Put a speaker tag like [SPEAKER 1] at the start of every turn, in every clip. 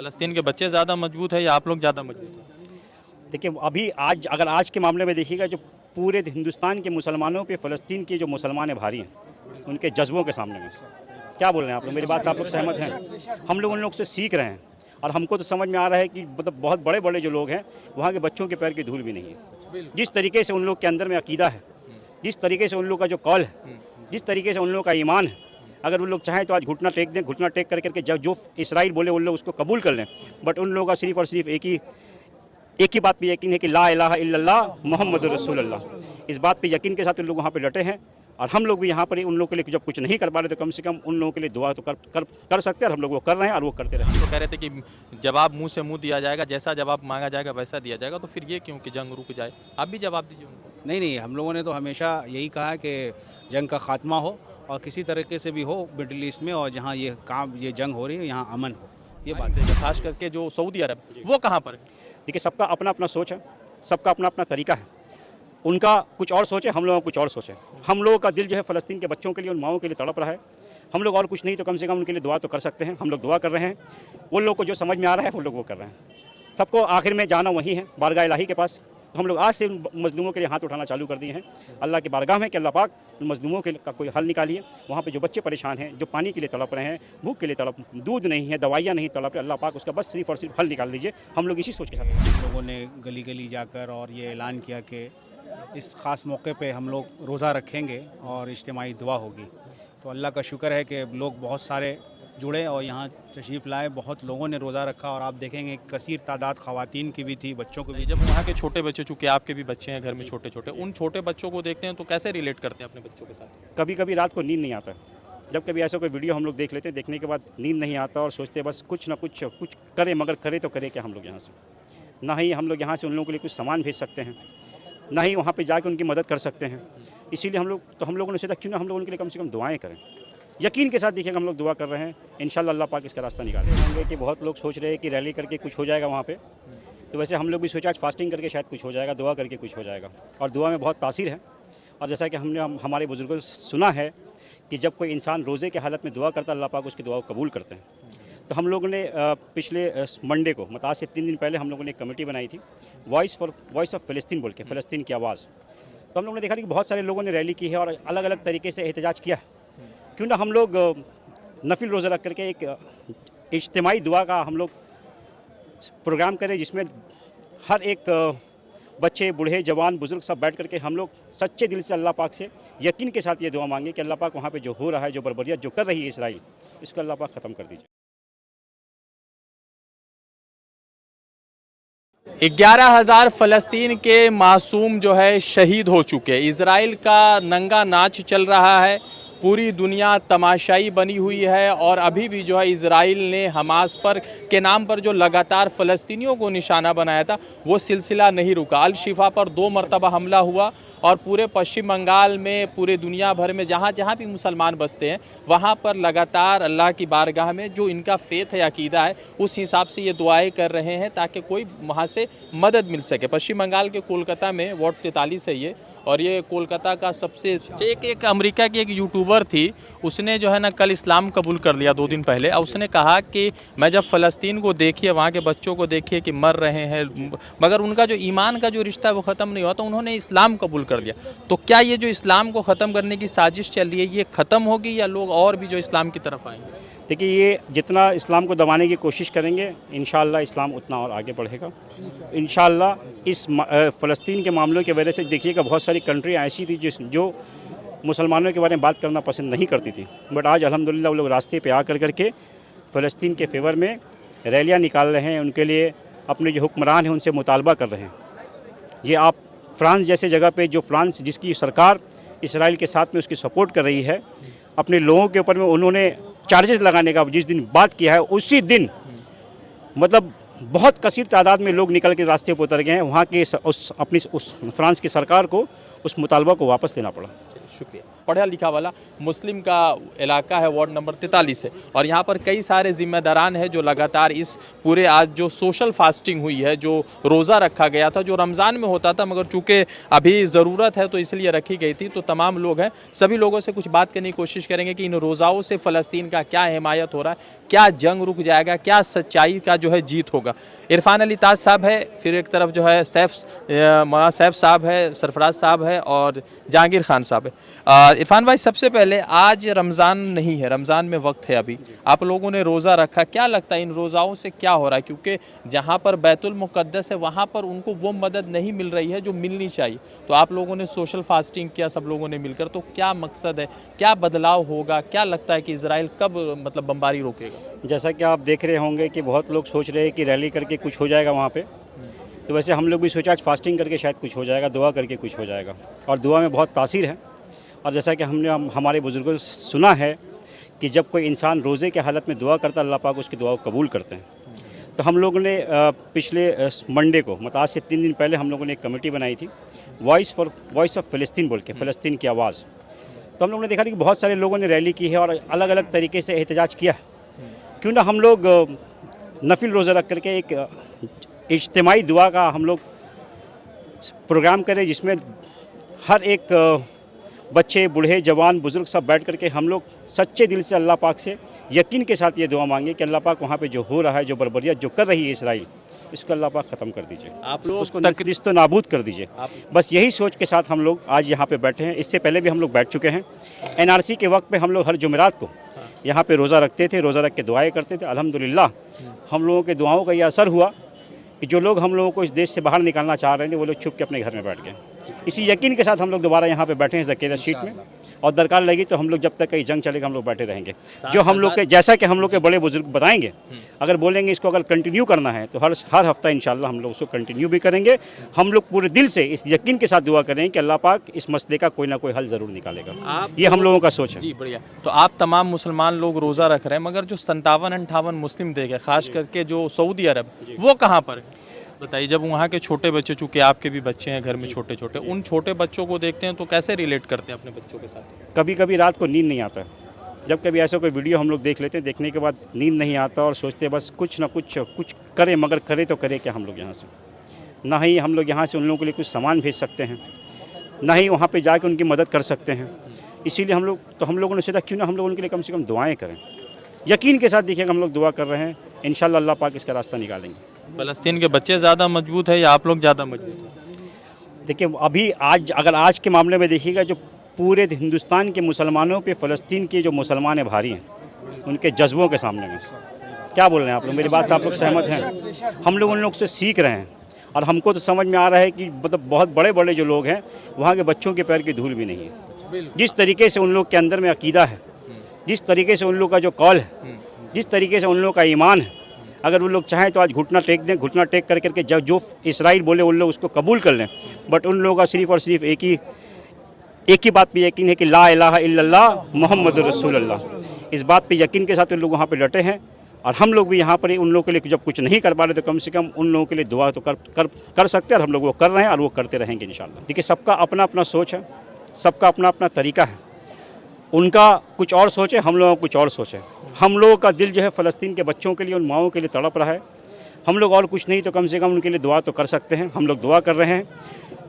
[SPEAKER 1] फ़लस्तीन के बच्चे ज़्यादा मजबूत है या आप लोग ज़्यादा मजबूत हैं?
[SPEAKER 2] देखिए अभी अगर आज के मामले में देखिएगा, जो पूरे हिंदुस्तान के मुसलमानों पे फ़लस्तीन के जो मुसलमान हैं भारी हैं, उनके जज्बों के सामने में। क्या बोल रहे हैं आप लोग? मेरी बात से आप लोग सहमत हैं? हम लोग उन लोग से सीख रहे हैं और हमको तो समझ में आ रहा है कि मतलब बहुत बड़े बड़े जो लोग हैं, वहाँ के बच्चों के पैर की धूल भी नहीं है। जिस तरीके से उन लोग के अंदर में अकीदा है, जिस तरीके से उन लोग का जो कौल है, जिस तरीके से उन लोग का ईमान है, अगर उन लोग चाहें तो आज घुटना टेक दें, घुटना टेक कर करके जो इसराइल बोले उन लोग उसको कबूल कर लें। बट उन लोगों का सिर्फ और सिर्फ एक ही बात पे यकीन है कि ला इलाहा इल्लल्लाह मुहम्मदुर रसूलुल्लाह। इस बात पे यकीन के साथ उन लोग वहाँ पे डटे हैं और हम लोग भी यहाँ पर उन लोगों के लिए जब कुछ नहीं कर पा रहे तो कम से कम उन लोगों के लिए दुआ तो कर सकते हैं, और हम लोग वो कर रहे हैं और वो करते रहें।
[SPEAKER 1] तो कह रहे थे कि जवाब मुँह से मुँह दिया जाएगा, जैसा जवाब मांगा जाएगा वैसा दिया जाएगा, तो फिर ये क्यों कि जंग रुक जाए? आप भी जवाब दीजिए उनको।
[SPEAKER 3] नहीं, हम लोगों ने तो हमेशा यही कहा है कि जंग का खात्मा हो और किसी तरीके से भी हो मिडिल ईस्ट में, और जहाँ ये जंग हो रही है यहाँ अमन हो, ये बात है।
[SPEAKER 1] खास करके जो सऊदी अरब, वो कहाँ पर है?
[SPEAKER 2] देखिए सबका अपना अपना सोच है, सबका अपना अपना तरीका है। उनका कुछ और सोच है, हम लोगों का कुछ और सोच है। हम लोगों का दिल जो है फ़लस्तीन के बच्चों के लिए, उन माओं के लिए तड़प रहा है। हम लोग और कुछ नहीं तो कम से कम उनके लिए दुआ तो कर सकते हैं। हम लोग दुआ कर रहे हैं, उन लोग को जो समझ में आ रहा है वो लोग वो कर रहे हैं। सबको आखिर में जाना वही है, बारगाह इलाही के पास। तो हम लोग आज से उन मज़लूमों के लिए हाथ उठाना चालू कर दिए हैं अल्लाह की बारगाह में कि अल्लाह पाक उन मज़लूमों का कोई हल निकालिए। वहाँ पे जो बच्चे परेशान हैं, जो पानी के लिए तड़प रहे हैं, भूख के लिए तड़प, दूध नहीं है, दवाइयाँ नहीं तड़प रहे, अल्लाह पाक उसका बस सिर्फ और सिर्फ हल निकाल दीजिए। हम लोग इसी सोच के साथ
[SPEAKER 3] लोगों ने गली गली जाकर और ये ऐलान किया कि इस ख़ास मौके पे हम लोग रोज़ा रखेंगे और इज्तिमाई दुआ होगी। तो अल्लाह का शुक्र है कि लोग बहुत सारे जुड़े और यहाँ तशरीफ़ लाए, बहुत लोगों ने रोज़ा रखा, और आप देखेंगे कसीर तादाद ख़वातीन की भी थी, बच्चों की भी।
[SPEAKER 1] जब वहाँ के छोटे बच्चे, चूँकि आपके भी बच्चे हैं घर में छोटे छोटे, उन छोटे बच्चों को देखते हैं तो कैसे रिलेट करते हैं अपने बच्चों के साथ?
[SPEAKER 2] कभी कभी रात को नींद नहीं आता। जब कभी ऐसा कोई वीडियो हम लोग देख लेते हैं, देखने के बाद नींद नहीं आता और सोचते बस कुछ ना कुछ करें, मगर करे तो करे क्या हम लोग यहाँ से? ना ही हम लोग यहाँ से उन लोगों के लिए कुछ सामान भेज सकते हैं, ना ही वहाँ पे जाके उनकी मदद कर सकते हैं। इसीलिए हम लोगों ने सोचा क्यों ना हम लोग उनके लिए कम से कम दुआएं करें। यकीन के साथ देखिएगा हम लोग दुआ कर रहे हैं, इंशाल्लाह अल्लाह पाक इसका रास्ता निकाले होंगे। कि बहुत लोग सोच रहे हैं कि रैली करके कुछ हो जाएगा वहाँ पे, तो वैसे हम लोग भी सोचा आज फास्टिंग करके शायद कुछ हो जाएगा, दुआ करके कुछ हो जाएगा। और दुआ में बहुत तासीर है। और जैसा कि हमारे बुजुर्गों से सुना है कि जब कोई इंसान रोज़े की हालत में दुआ करता है, अल्लाह पाक उसकी दुआ को कबूल करते हैं। तो हम लोगों ने पिछले मंडे को, मतलब आज से 3 दिन पहले, हम लोगों ने एक कमेटी बनाई थी, वॉइस ऑफ फ़लस्तीन बोल के, फ़लस्तीन की आवाज़। तो हम लोगों ने देखा कि बहुत सारे लोगों ने रैली की है और अलग अलग तरीके से एहतजाज किया है। क्यों ना हम लोग नफिल रोज़ा रख करके एक इज्तिमाई दुआ का हम लोग प्रोग्राम करें, जिसमें हर एक बच्चे, बूढ़े, जवान, बुज़ुर्ग सब बैठ करके हम लोग सच्चे दिल से अल्लाह पाक से यकीन के साथ ये दुआ मांगे कि अल्लाह पाक वहाँ पे जो हो रहा है, जो बर्बरियत जो कर रही है इसराइल, इसको अल्लाह पाक ख़त्म कर दीजिए।
[SPEAKER 1] 11,000 फ़लस्तीन के मासूम जो है शहीद हो चुके। इजराइल का नंगा नाच चल रहा है, पूरी दुनिया तमाशाई बनी हुई है, और अभी भी जो है इजराइल ने हमास पर के नाम पर जो लगातार फ़लस्तीनियों को निशाना बनाया था वो सिलसिला नहीं रुका। अल शिफा पर 2 मरतबा हमला हुआ और पूरे पश्चिम बंगाल में, पूरे दुनिया भर में जहाँ जहाँ भी मुसलमान बसते हैं वहाँ पर लगातार अल्लाह की बारगाह में जो इनका फ़ेथ है, अकीदा है, उस हिसाब से ये दुआएं कर रहे हैं ताकि कोई वहाँ से मदद मिल सके। पश्चिम बंगाल के कोलकाता में वार्ड 43 है ये, और ये कोलकाता का सबसे एक अमेरिका की एक यूट्यूबर थी, उसने जो है ना कल इस्लाम कबूल कर लिया 2 दिन पहले, और उसने कहा कि मैं जब फ़लस्तीन को देखिए, वहाँ के बच्चों को देखिए कि मर रहे हैं, मगर उनका जो ईमान का जो रिश्ता है वो ख़त्म नहीं हुआ, तो उन्होंने इस्लाम कबूल कर लिया। तो क्या ये जो इस्लाम को ख़त्म करने की साजिश चल रही है, ये ख़त्म होगी या लोग और भी जो इस्लाम की तरफ आएंगे?
[SPEAKER 2] देखिए, ये जितना इस्लाम को दबाने की कोशिश करेंगे, इंशाअल्लाह इस्लाम उतना और आगे बढ़ेगा। इंशाअल्लाह इस फ़लस्तीन के मामलों की वजह से देखिएगा बहुत सारी कंट्रियाँ ऐसी थी जो मुसलमानों के बारे में बात करना पसंद नहीं करती थी, बट आज अल्हम्दुलिल्लाह वो लोग रास्ते पे आ करके फ़लस्तीन के फेवर में रैलियाँ निकाल रहे हैं, उनके लिए अपने जो हुक्मरान हैं उनसे मुतालबा कर रहे हैं। ये आप फ्रांस जैसे जगह पे, जो फ्रांस जिसकी सरकार इसराइल के साथ में उसकी सपोर्ट कर रही है, अपने लोगों के ऊपर में उन्होंने चार्जेस लगाने का जिस दिन बात किया है, उसी दिन मतलब बहुत कसीर तादाद में लोग निकल के रास्ते पर उतर गए हैं। वहाँ के उस फ्रांस की सरकार को उस मुतालबा को वापस लेना पड़ा।
[SPEAKER 1] शुक्रिया। पढ़ा लिखा वाला मुस्लिम का इलाका है, वार्ड नंबर 43 है, और यहाँ पर कई सारे जिम्मेदारान हैं जो लगातार इस पूरे आज जो सोशल फास्टिंग हुई है, जो रोज़ा रखा गया था, जो रमज़ान में होता था मगर चूँकि अभी ज़रूरत है तो इसलिए रखी गई थी, तो तमाम लोग हैं, सभी लोगों से कुछ बात करने की कोशिश करेंगे कि इन रोज़ाओं से फ़लस्तीन का क्या हिमायत हो रहा है, क्या जंग रुक जाएगा, क्या सच्चाई का जो है जीत होगा। इरफान अली ताज साहब है, फिर एक तरफ जो है मौलाना सैफ साहब है, सरफराज साहब है और जहांगीर खान साहब है। इरफान भाई, सबसे पहले आज रमज़ान नहीं है, रमज़ान में वक्त है, अभी आप लोगों ने रोज़ा रखा, क्या लगता है इन रोज़ाओं से क्या हो रहा है? क्योंकि जहाँ पर बैतुल मुक़द्दस है वहाँ पर उनको वो मदद नहीं मिल रही है जो मिलनी चाहिए, तो आप लोगों ने सोशल फास्टिंग किया सब लोगों ने मिलकर, तो क्या मकसद है, क्या बदलाव होगा, क्या लगता है कि इजराइल कब मतलब बमबारी रोकेगा?
[SPEAKER 2] जैसा कि आप देख रहे होंगे कि बहुत लोग सोच रहे हैं कि रैली करके कुछ हो जाएगा वहाँ पे, तो वैसे हम लोग भी सोचा आज फास्टिंग करके शायद कुछ हो जाएगा, दुआ करके कुछ हो जाएगा, और दुआ में बहुत तासीर है। और जैसा कि हमारे बुज़ुर्गों से सुना है कि जब कोई इंसान रोज़े के हालत में दुआ करता है, अल्लाह पाक उसकी दुआ को कबूल करते हैं। तो हम लोगों ने पिछले मंडे को, मतलब आज से 3 दिन पहले हम लोगों ने एक कमेटी बनाई थी, वॉइस ऑफ फ़लस्तीन बोल के, फ़लस्तीन की आवाज़। तो हम लोगों ने देखा था कि बहुत सारे लोगों ने रैली की है और अलग अलग तरीके से एहतजाज किया है। क्यों ना हम लोग नफिल रोज़ा रख करके एक इज्तिमाई दुआ का हम लोग प्रोग्राम करें, जिसमें हर एक बच्चे, बूढ़े, जवान, बुज़ुर्ग सब बैठ करके हम लोग सच्चे दिल से अल्लाह पाक से यकीन के साथ ये दुआ मांगे कि अल्लाह पाक वहाँ पे जो हो रहा है, जो बर्बरियत जो कर रही है इसराइल, इसको अल्लाह पाक ख़त्म कर दीजिए,
[SPEAKER 1] आप लोग
[SPEAKER 2] उसको निस्त नाबूद कर दीजिए। बस यही सोच के साथ हम लोग आज यहाँ पे बैठे हैं। इससे पहले भी हम लोग बैठ चुके हैं। NRC के वक्त पे हम लोग हर जुमेरात को यहाँ पे रोज़ा रखते थे, रोज़ा रख के दुआएं करते थे। अल्हम्दुलिल्लाह हम लोगों के दुआओं का ये असर हुआ कि जो लोग हम लोगों को इस देश से बाहर निकालना चाह रहे थे, वो लोग छुप के अपने घर में बैठ गए। इसी यकीन के साथ हम लोग दोबारा यहाँ पे बैठे हैं ज़कीरा शीट में, और दरकार लगी तो हम लोग जब तक कहीं जंग चलेगा हम लोग बैठे रहेंगे। जो हम लोग के, जैसा कि हम लोग के बड़े बुजुर्ग बताएंगे, अगर बोलेंगे इसको अगर कंटिन्यू करना है तो हर हफ्ता इंशाल्लाह हम लोग उसको कंटिन्यू भी करेंगे। हम लोग पूरे दिल से इस यकीन के साथ दुआ करें कि अल्लाह पाक इस मसले का कोई ना कोई हल ज़रूर निकालेगा। ये हम लोगों का सोच है।
[SPEAKER 1] जी बढ़िया। तो आप तमाम मुसलमान लोग रोज़ा रख रहे हैं, मगर जो 57-58 मुस्लिम देश है, खास करके जो सऊदी अरब, वो कहाँ पर है बताइए? जब वहाँ के छोटे बच्चे, चूँकि आपके भी बच्चे हैं घर में छोटे छोटे, उन छोटे बच्चों को देखते हैं तो कैसे रिलेट करते हैं अपने बच्चों के साथ?
[SPEAKER 2] कभी कभी रात को नींद नहीं आता, जब कभी ऐसा कोई वीडियो हम लोग देख लेते हैं, देखने के बाद नींद नहीं आता और सोचते बस कुछ ना कुछ करें, मगर करें तो करें क्या हम लोग यहाँ से? ना ही हम लोग यहाँ से उन लोगों के लिए कुछ सामान भेज सकते हैं, ना ही वहाँ पे जाके उनकी मदद कर सकते हैं। इसीलिए हम लोगों ने सोचा क्यों ना हम लोग उनके लिए कम से कम दुआएँ करें। यकीन के साथ देखिएगा हम लोग दुआ कर रहे हैं, इंशाल्लाह अल्लाह पाक इसका रास्ता निकालेंगे।
[SPEAKER 1] फ़लस्तीन के बच्चे ज़्यादा मजबूत है या आप लोग ज़्यादा मजबूत हैं?
[SPEAKER 2] देखिए अभी अगर आज के मामले में देखिएगा, जो पूरे हिंदुस्तान के मुसलमानों पे फ़लस्तीन के जो मुसलमान हैं भारी हैं, उनके जज्बों के सामने में क्या बोल रहे हैं आप लोग? मेरी बात से आप लोग सहमत हैं? हम लोग उन लोग से सीख रहे हैं और हमको तो समझ में आ रहा है कि मतलब बहुत बड़े बड़े जो लोग हैं, वहाँ के बच्चों के पैर की धूल भी नहीं है। जिस तरीके से उन लोग के अंदर में अकीदा है, जिस तरीके से उन लोग का जो कौल है, जिस तरीके से उन लोग का ईमान है, अगर वो लोग चाहें तो आज घुटना टेक दें, घुटना टेक कर करके जो इसराइल बोले उन लोग उसको कबूल कर लें। बट उन लोगों का सिर्फ़ और सिर्फ एक ही बात पे यकीन है कि ला इलाहा इल्लल्लाह मुहम्मदुर रसूलुल्लाह। इस बात पे यकीन के साथ उन लोग वहाँ पे डटे हैं, और हम लोग भी यहाँ पर उन लोगों के लिए जब कुछ नहीं कर पा रहे तो कम से कम उन लोगों के लिए दुआ तो कर सकते हैं, और हम लोग वो कर रहे हैं और वो करते रहेंगे इंशाल्लाह। देखिए सबका अपना अपना सोच है, सबका अपना अपना तरीका है, उनका कुछ और सोच है, हम लोगों का कुछ और सोच है। हम लोगों का दिल जो है फ़लस्तीन के बच्चों के लिए, उन माओं के लिए तड़प रहा है। हम लोग और कुछ नहीं तो कम से कम उनके लिए दुआ तो कर सकते हैं। हम लोग दुआ कर रहे हैं,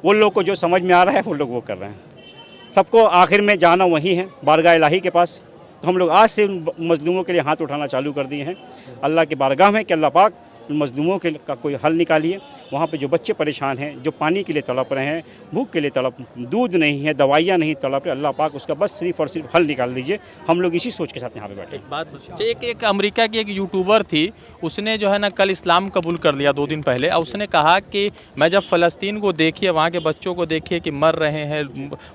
[SPEAKER 2] उन लोग को जो समझ में आ रहा है वो लोग वो कर रहे हैं। सबको आखिर में जाना वही है, बारगाह इलाही के पास। तो हम लोग आज से उन मज़लूमों के लिए हाथ उठाना चालू कर दिए हैं अल्लाह की बारगाह में कि अल्लाह पाक उन मज़लूमों के का कोई हल निकालिए। वहाँ पे जो बच्चे परेशान हैं, जो पानी के लिए तड़प रहे हैं, भूख के लिए तड़प, दूध नहीं है, दवाइयाँ नहीं तड़प रहे, अल्लाह पाक उसका बस सिर्फ और सिर्फ हल निकाल दीजिए। हम लोग इसी सोच के साथ यहाँ पे बैठे।
[SPEAKER 1] एक बात, एक अमेरिका की एक यूट्यूबर थी, उसने जो है ना कल इस्लाम कबूल कर लिया 2 दिन पहले, और उसने कहा कि मैं जब फ़लस्तीन को देखिए, वहाँ के बच्चों को देखिए कि मर रहे हैं,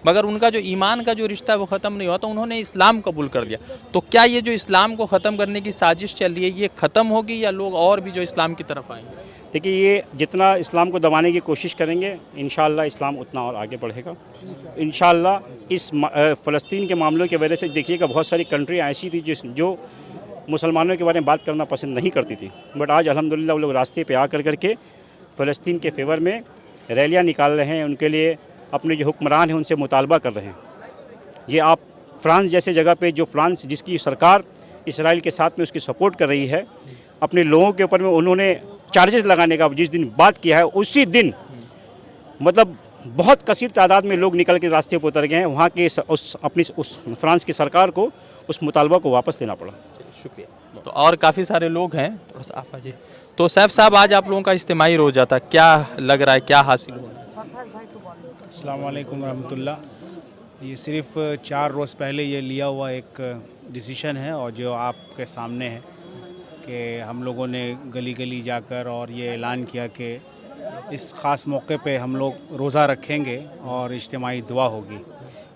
[SPEAKER 1] मगर उनका जो ईमान का जो रिश्ता है वो ख़त्म नहीं हुआ, तो उन्होंने इस्लाम कबूल कर लिया। तो क्या ये जो इस्लाम को ख़त्म करने की साजिश चल रही है, ये ख़त्म होगी या लोग और भी जो इस्लाम की तरफ आएंगे?
[SPEAKER 2] देखिए ये जितना इस्लाम को दबाने की कोशिश करेंगे, इंशाअल्लाह इस्लाम उतना और आगे बढ़ेगा इंशाअल्लाह। इस फ़लस्तीन के मामलों की वजह से देखिएगा बहुत सारी कंट्रियाँ ऐसी थी जो मुसलमानों के बारे में बात करना पसंद नहीं करती थी, बट आज अल्हम्दुलिल्लाह वो लोग रास्ते पे आ करके फ़लस्तीन के फेवर में रैलियाँ निकाल रहे हैं, उनके लिए अपने जो हुक्मरान हैं उनसे मुतालबा कर रहे हैं ये आप फ्रांस जैसे जगह पे, जो फ्रांस जिसकी सरकार इसराइल के साथ में उसकी सपोर्ट कर रही है, अपने लोगों के ऊपर में उन्होंने चार्जेस लगाने का जिस दिन बात किया है, उसी दिन मतलब बहुत कसीर तादाद में लोग निकल के रास्ते पर उतर गए हैं। वहाँ के उस फ्रांस की सरकार को उस मुतालबा को वापस लेना पड़ा।
[SPEAKER 1] शुक्रिया। तो और काफ़ी सारे लोग हैं, थोड़ा सा आप आइए। तो सैफ साहब, आज आप लोगों का इज्तिमाई रोज़ा था, क्या लग रहा है, क्या हासिल हुआ?
[SPEAKER 3] अस्सलाम वालेकुम रहमतुल्लाह। ये सिर्फ 4 रोज़ पहले ये लिया हुआ एक डिसीशन है और जो आपके सामने है कि हम लोगों ने गली गली जाकर और ये ऐलान किया कि इस ख़ास मौके पे हम लोग रोज़ा रखेंगे और इज्तिमाई दुआ होगी।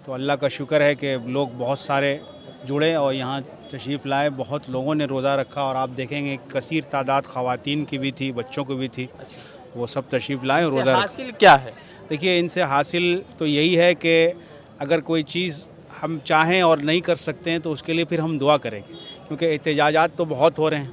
[SPEAKER 3] तो अल्लाह का शुक्र है कि लोग बहुत सारे जुड़े और यहाँ तशरीफ़ लाए, बहुत लोगों ने रोज़ा रखा और आप देखेंगे कसीर तादाद ख़वातीन की भी थी, बच्चों की भी थी, वो सब तशरीफ़ लाए और रोज़ा
[SPEAKER 1] हासिल क्या है?
[SPEAKER 3] देखिए, इनसे हासिल तो यही है कि अगर कोई चीज़ हम चाहें और नहीं कर सकते हैं तो उसके लिए फिर हम दुआ करेंगे, क्योंकि एहतजाजात तो बहुत हो रहे हैं,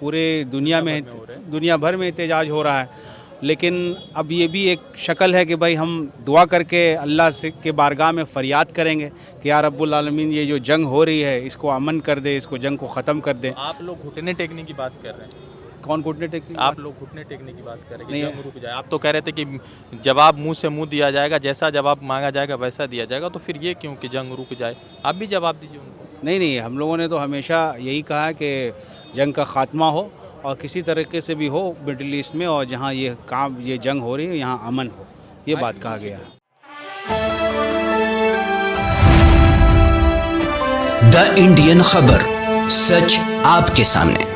[SPEAKER 3] पूरे दुनिया में दुनिया भर में एहतजाज हो रहा है। लेकिन अब ये भी एक शक्ल है कि भाई हम दुआ करके अल्लाह से के बारगाह में फ़रियाद करेंगे कि या रब्बुल आलमीन, ये जो जंग हो रही है इसको अमन कर दे, इसको जंग को ख़त्म कर दे।
[SPEAKER 1] आप लोग घुटने टेकने की बात कर रहे हैं?
[SPEAKER 3] कौन घुटने टेकने?
[SPEAKER 1] आप लोग घुटने टेकने की बात कर रहे हैं कि जंग रुक जाए। आप तो कह रहे थे कि जवाब मुंह से मुंह दिया जाएगा, जैसा जवाब मांगा जाएगा वैसा दिया जाएगा, तो फिर ये क्यों कि जंग रुक जाए? आप भी जवाब दीजिए उनको।
[SPEAKER 3] नहीं, हम लोगों ने तो हमेशा यही कहा है कि जंग का ख़ात्मा हो और किसी तरीके से भी हो मिडिल ईस्ट में, और जहाँ ये जंग हो रही है यहाँ अमन हो, ये बात कहा गया है।
[SPEAKER 4] द इंडियन खबर, सच आपके सामने।